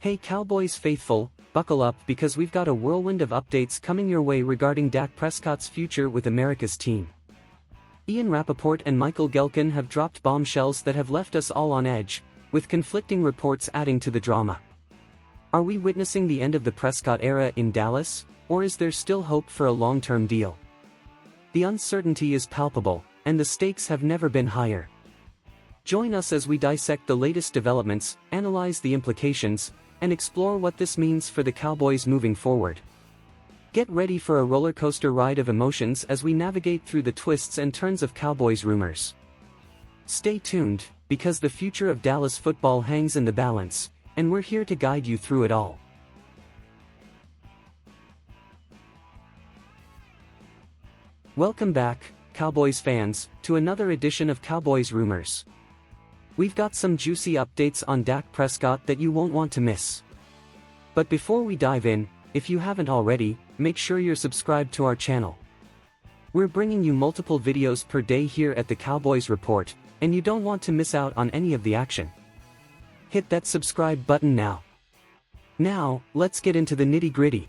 Hey Cowboys faithful, buckle up because we've got a whirlwind of updates coming your way regarding Dak Prescott's future with America's team. Ian Rappaport and Michael Gehlken have dropped bombshells that have left us all on edge, with conflicting reports adding to the drama. Are we witnessing the end of the Prescott era in Dallas, or is there still hope for a long-term deal? The uncertainty is palpable, and the stakes have never been higher. Join us as we dissect the latest developments, analyze the implications, and explore what this means for the Cowboys moving forward. Get ready for a roller coaster ride of emotions as we navigate through the twists and turns of Cowboys rumors. Stay tuned, because the future of Dallas football hangs in the balance, and we're here to guide you through it all. Welcome back, Cowboys fans, to another edition of Cowboys Rumors. We've got some juicy updates on Dak Prescott that you won't want to miss. But before we dive in, if you haven't already, make sure you're subscribed to our channel. We're bringing you multiple videos per day here at the Cowboys Report, and you don't want to miss out on any of the action. Hit that subscribe button now. Now, let's get into the nitty-gritty.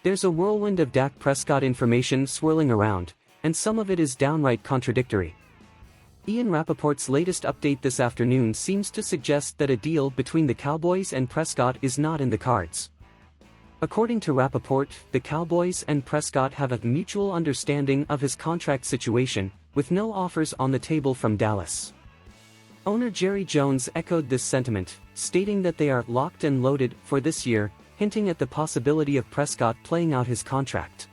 There's a whirlwind of Dak Prescott information swirling around, and some of it is downright contradictory. Ian Rappaport's latest update this afternoon seems to suggest that a deal between the Cowboys and Prescott is not in the cards. According to Rappaport, the Cowboys and Prescott have a mutual understanding of his contract situation, with no offers on the table from Dallas. Owner Jerry Jones echoed this sentiment, stating that they are locked and loaded for this year, hinting at the possibility of Prescott playing out his contract.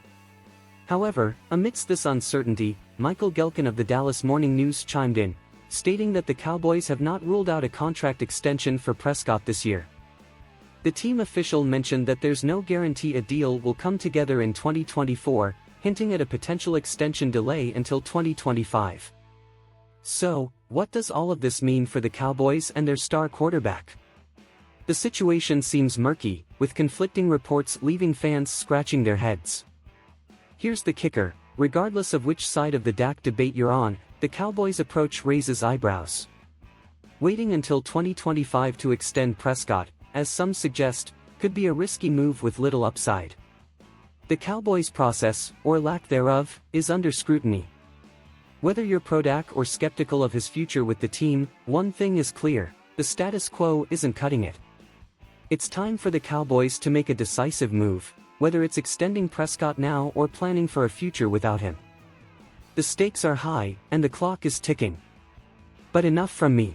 However, amidst this uncertainty, Michael Gehlken of the Dallas Morning News chimed in, stating that the Cowboys have not ruled out a contract extension for Prescott this year. The team official mentioned that there's no guarantee a deal will come together in 2024, hinting at a potential extension delay until 2025. So, what does all of this mean for the Cowboys and their star quarterback? The situation seems murky, with conflicting reports leaving fans scratching their heads. Here's the kicker: regardless of which side of the Dak debate you're on, the Cowboys' approach raises eyebrows. Waiting until 2025 to extend Prescott, as some suggest, could be a risky move with little upside. The Cowboys' process, or lack thereof, is under scrutiny. Whether you're pro-Dak or skeptical of his future with the team, one thing is clear: the status quo isn't cutting it. It's time for the Cowboys to make a decisive move, whether it's extending Prescott now or planning for a future without him. The stakes are high, and the clock is ticking. But enough from me.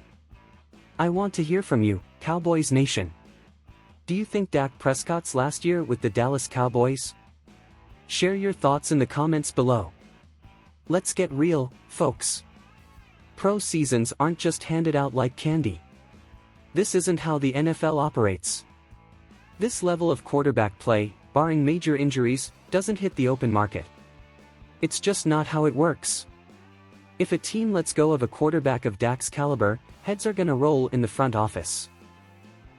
I want to hear from you, Cowboys Nation. Do you think Dak Prescott's last year with the Dallas Cowboys? Share your thoughts in the comments below. Let's get real, folks. Pro seasons aren't just handed out like candy. This isn't how the NFL operates. This level of quarterback play, barring major injuries, doesn't hit the open market. It's just not how it works. If a team lets go of a quarterback of Dak's caliber, heads are gonna roll in the front office.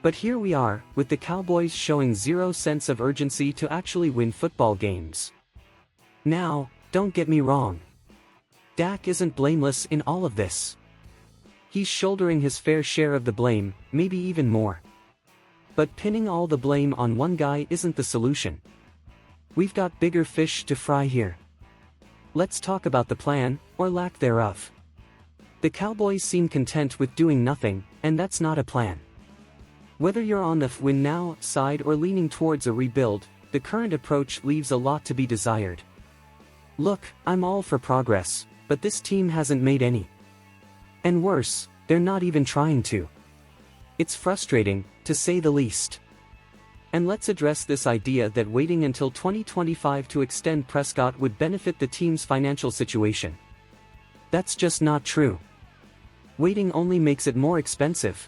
But here we are, with the Cowboys showing zero sense of urgency to actually win football games. Now, don't get me wrong. Dak isn't blameless in all of this. He's shouldering his fair share of the blame, maybe even more. But pinning all the blame on one guy isn't the solution. We've got bigger fish to fry here. Let's talk about the plan, or lack thereof. The Cowboys seem content with doing nothing, and that's not a plan. Whether you're on the win now side or leaning towards a rebuild, the current approach leaves a lot to be desired. Look, I'm all for progress, but this team hasn't made any. And worse, they're not even trying to. It's frustrating, to say the least. And let's address this idea that waiting until 2025 to extend Prescott would benefit the team's financial situation. That's just not true. Waiting only makes it more expensive.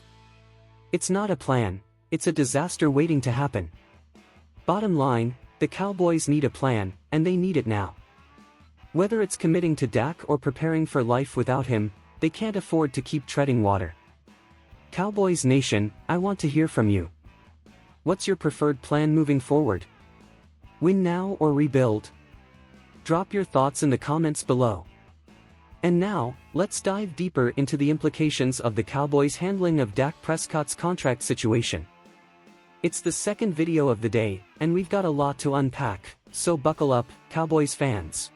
It's not a plan, it's a disaster waiting to happen. Bottom line, the Cowboys need a plan, and they need it now. Whether it's committing to Dak or preparing for life without him, they can't afford to keep treading water. Cowboys Nation, I want to hear from you. What's your preferred plan moving forward? Win now or rebuild? Drop your thoughts in the comments below. And now, let's dive deeper into the implications of the Cowboys' handling of Dak Prescott's contract situation. It's the second video of the day, and we've got a lot to unpack, so buckle up, Cowboys fans.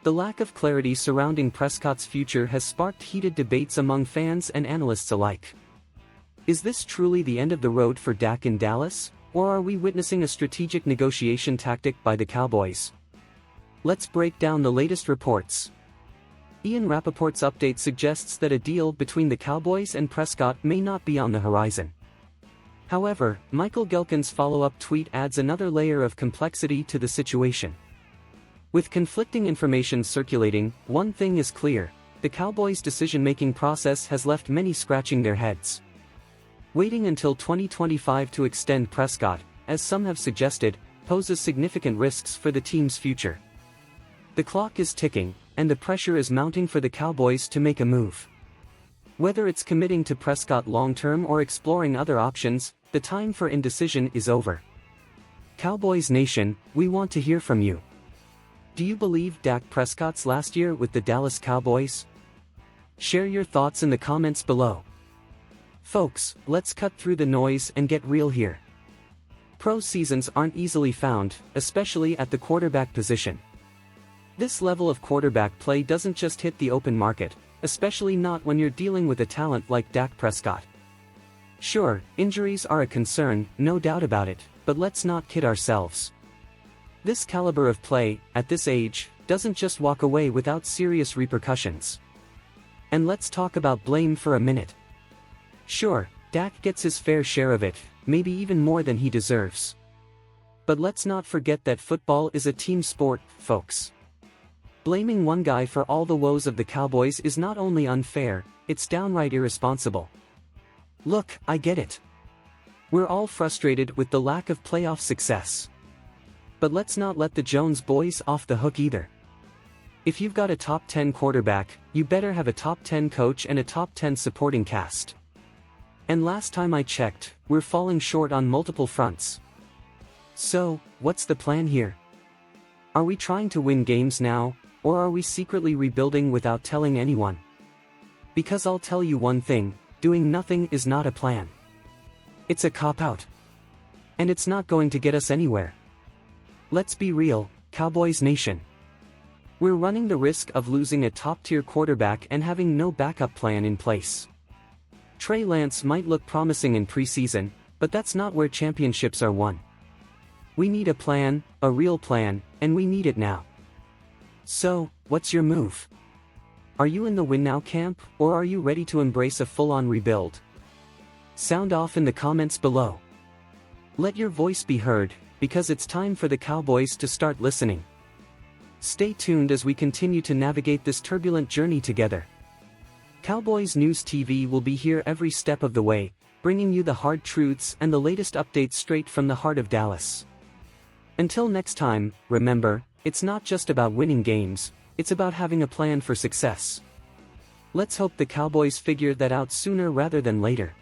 The lack of clarity surrounding Prescott's future has sparked heated debates among fans and analysts alike. Is this truly the end of the road for Dak in Dallas, or are we witnessing a strategic negotiation tactic by the Cowboys? Let's break down the latest reports. Ian Rappaport's update suggests that a deal between the Cowboys and Prescott may not be on the horizon. However, Michael Gehlken's follow-up tweet adds another layer of complexity to the situation. With conflicting information circulating, one thing is clear: the Cowboys' decision-making process has left many scratching their heads. Waiting until 2025 to extend Prescott, as some have suggested, poses significant risks for the team's future. The clock is ticking, and the pressure is mounting for the Cowboys to make a move. Whether it's committing to Prescott long-term or exploring other options, the time for indecision is over. Cowboys Nation, we want to hear from you. Do you believe Dak Prescott's last year with the Dallas Cowboys? Share your thoughts in the comments below. Folks, let's cut through the noise and get real here. Pro seasons aren't easily found, especially at the quarterback position. This level of quarterback play doesn't just hit the open market, especially not when you're dealing with a talent like Dak Prescott. Sure, injuries are a concern, no doubt about it, but let's not kid ourselves. This caliber of play, at this age, doesn't just walk away without serious repercussions. And let's talk about blame for a minute. Sure, Dak gets his fair share of it, maybe even more than he deserves. But let's not forget that football is a team sport, folks. Blaming one guy for all the woes of the Cowboys is not only unfair, it's downright irresponsible. Look, I get it. We're all frustrated with the lack of playoff success. But let's not let the Jones boys off the hook either. If you've got a top 10 quarterback, you better have a top 10 coach and a top 10 supporting cast. And last time I checked, we're falling short on multiple fronts. So, what's the plan here? Are we trying to win games now, or are we secretly rebuilding without telling anyone? Because I'll tell you one thing: doing nothing is not a plan. It's a cop-out. And it's not going to get us anywhere. Let's be real, Cowboys Nation. We're running the risk of losing a top-tier quarterback and having no backup plan in place. Trey Lance might look promising in preseason, but that's not where championships are won. We need a plan, a real plan, and we need it now. So, what's your move? Are you in the win-now camp, or are you ready to embrace a full-on rebuild? Sound off in the comments below. Let your voice be heard, because it's time for the Cowboys to start listening. Stay tuned as we continue to navigate this turbulent journey together. Cowboys News TV will be here every step of the way, bringing you the hard truths and the latest updates straight from the heart of Dallas. Until next time, remember, it's not just about winning games, it's about having a plan for success. Let's hope the Cowboys figure that out sooner rather than later.